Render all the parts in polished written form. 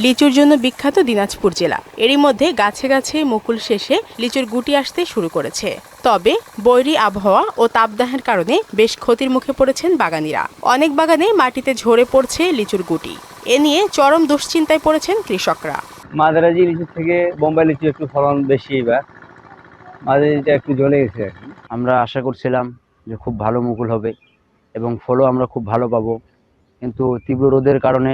লিচুর জন্য বিখ্যাত দিনাজপুর জেলা। এরই মধ্যে গাছে গাছে মুকুল শেষে লিচুর গুটি আসতে শুরু করেছে। তবে বৈরী আবহাওয়া ও তাপদাহের কারণে বেশ ক্ষতির মুখে পড়েছেন বাগানীরা। অনেক বাগানে মাটিতে ঝরে পড়ছে লিচুর গুটি। এ নিয়ে চরম দুশ্চিন্তায় পড়েছেন কৃষকরা। মাদারাজি লিচুর থেকে বোম্বাই লিচু একটু ফলন বেশি, এবার মাদারাজিটা একটু জ্বলে গেছে। আমরা আশা করছিলাম যে খুব ভালো মুকুল হবে এবং ফলও আমরা খুব ভালো পাবো, কিন্তু তীব্র রোদের কারণে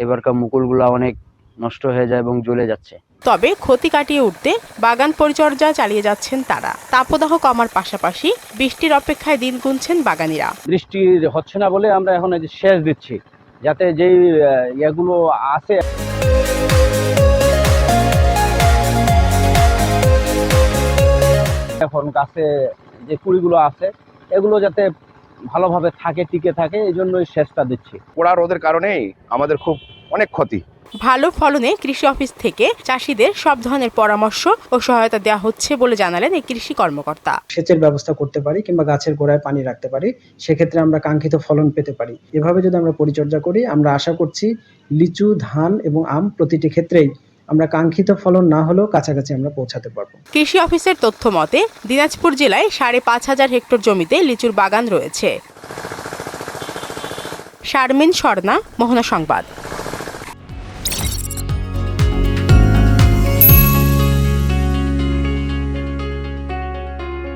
এবারকার মুকুলগুলো অনেক নষ্ট হয়ে যায় এবং জ্বলে যাচ্ছে। তবে ক্ষতি কাটিয়ে উঠতে বাগান পরিচর্যা চালিয়ে যাচ্ছেন তারা। তাপদাহ কমার পাশাপাশি বৃষ্টির অপেক্ষায় দিন গুনছেন বাগানীরা। বৃষ্টি হচ্ছে না বলে আমরা এখন সেচ দিচ্ছি, যাতে যেই ইয়েগুলো আছে এখন গাছে যে কুড়িগুলো আছে এগুলো যাতে ভালোভাবে থাকে, টিকে থাকে, এই জন্যই সেচটা দিচ্ছি। কড়া রোদের কারণেই আমাদের খুব অনেক ক্ষতি। ভালো ফলনে কৃষি অফিস থেকে চাষিদের সব ধরনের পরামর্শ ও সহায়তা দেওয়া হচ্ছে বলে জানালেন এই কৃষি কর্মকর্তা। সেচের ব্যবস্থা করতে পারি কিংবা গাছের গোড়ায় পানি রাখতে পারি, সেক্ষেত্রে আমরা কাঙ্ক্ষিত ফলন পেতে পারি। এভাবে যদি আমরা পরিচর্যা করি, আমরা আশা করছি লিচু, ধান এবং আম প্রতিটি ক্ষেত্রেই আমরা কাঙ্ক্ষিত ফলন না হলেও কাছাকাছি আমরা পৌঁছাতে পারবো। কৃষি অফিসের তথ্য মতে দিনাজপুর জেলায় ৫,৫০০ হেক্টর জমিতে লিচুর বাগান রয়েছে। শারমিন স্বর্ণা, মোহনা সংবাদ।